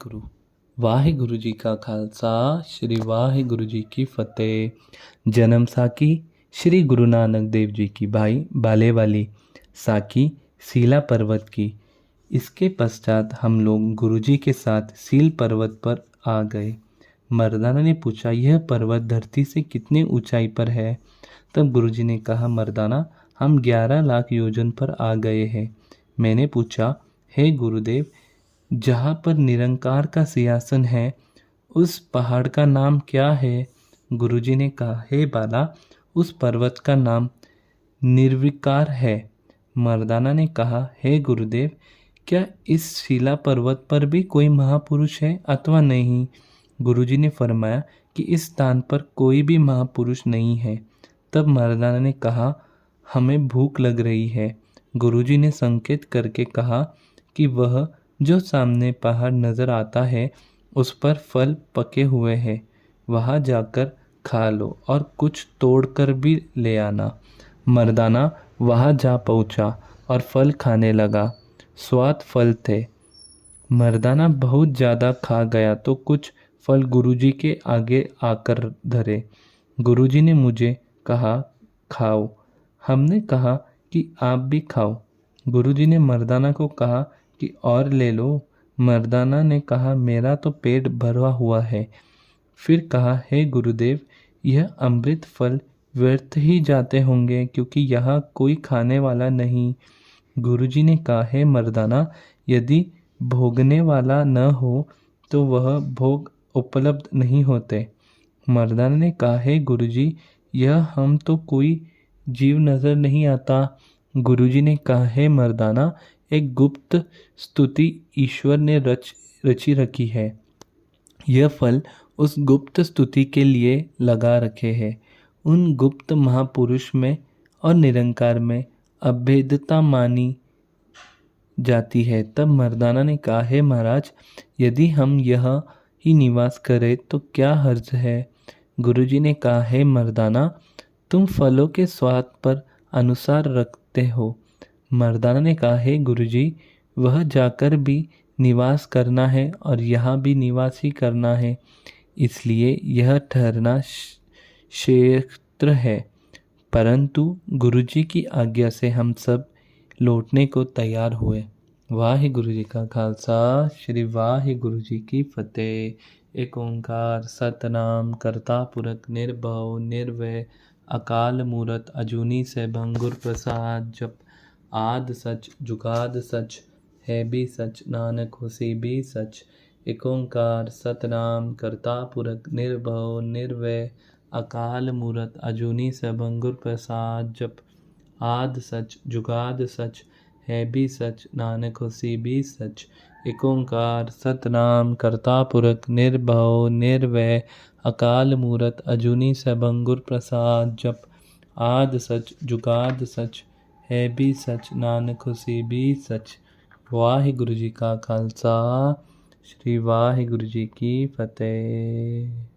ਗੁਰੂ ਵਾਹਿਗੁਰੂ ਜੀ ਕਾ ਖਾਲਸਾ ਸ਼੍ਰੀ ਵਾਹਿਗुरु जी की फतेह। जन्म साखी श्री गुरु नानक देव जी की भाई बाले वाली साखी सीला पर्वत की। इसके पश्चात हम लोग गुरुजी के साथ सील पर्वत पर आ गए। मर्दाना ने पूछा, यह पर्वत धरती से कितने ऊंचाई पर है? तब गुरुजी ने कहा, मर्दाना हम 11 लाख योजन पर आ गए हैं। मैंने पूछा, हे गुरुदेव, जहाँ पर निरंकार का सिंहासन है उस पहाड़ का नाम क्या है? गुरुजी ने कहा, हे बाला, उस पर्वत का नाम निर्विकार है। मर्दाना ने कहा, हे गुरुदेव, क्या इस शिला पर्वत पर भी कोई महापुरुष है अथवा नहीं? गुरुजी ने फरमाया कि इस स्थान पर कोई भी महापुरुष नहीं है। तब मर्दाना ने कहा, हमें भूख लग रही है। गुरुजी ने संकेत करके कहा कि वह जो सामने पहाड़ नज़र आता है उस पर फल पके हुए हैं, वहाँ जाकर खा लो और कुछ तोड़ कर भी ले आना। मर्दाना वहाँ जा पहुँचा और फल खाने लगा। स्वाद फल थे। मर्दाना बहुत ज़्यादा खा गया तो कुछ फल गुरुजी के आगे आकर धरे। गुरुजी ने मुझे कहा, खाओ। हमने कहा कि आप भी खाओ। गुरुजी ने मर्दाना को कहा कि और ले लो। मर्दाना ने कहा, मेरा तो पेट भरा हुआ है। फिर कहा, हे गुरुदेव, यह अमृत फल व्यर्थ ही जाते होंगे क्योंकि यहाँ कोई खाने वाला नहीं। गुरुजी ने कहा, हे मर्दाना, यदि भोगने वाला न हो तो वह भोग उपलब्ध नहीं होते। मर्दाना ने कहा, हे गुरुजी, यह हम तो कोई जीव नज़र नहीं आता। गुरुजी ने कहा, हे मर्दाना, एक गुप्त स्तुति ईश्वर ने रची रखी है। यह फल उस गुप्त स्तुति के लिए लगा रखे हैं। उन गुप्त महापुरुष में और निरंकार में अभेदता मानी जाती है। तब मर्दाना ने कहा, हे महाराज, यदि हम यह ही निवास करें तो क्या हर्ज है? गुरुजी ने कहा, हे मर्दाना, तुम फलों के स्वाद पर अनुसार रखते हो। मर्दाना ने कहा, हे गुरुजी, वह जाकर भी निवास करना है और यहाँ भी निवास ही करना है, इसलिए यह ठहरना क्षेत्र है। परंतु गुरुजी की आज्ञा से हम सब लौटने को तैयार हुए। वाहिगुरु जी का खालसा श्री वाहिगुरु जी की फतेह। एक ओंकार सतनाम करता पुरख निर्भव निर्वय अकाल मूरत अजूनी से भंगुर प्रसाद। जप आद सच जुगाद सच है भी सच, नानक होसी भी सच। एक ओंकार सतनाम करता पुरख निर्भव निर्वय अकाल मूरत अजूनी से भंगुर प्रसाद। जप आद सच जुगाद सच है भी सच, नानक होसी भी सच। एक ओंकार सतनाम करता पुरख निर्भव निर्वय अकाल मूरत अजूनी से भंगुर प्रसाद। जप आद सच जुगाद सच है भी सच, नानक होसी भी सच। वाहिगुरु जी का खालसा श्री वाहिगुरु जी की फतेह।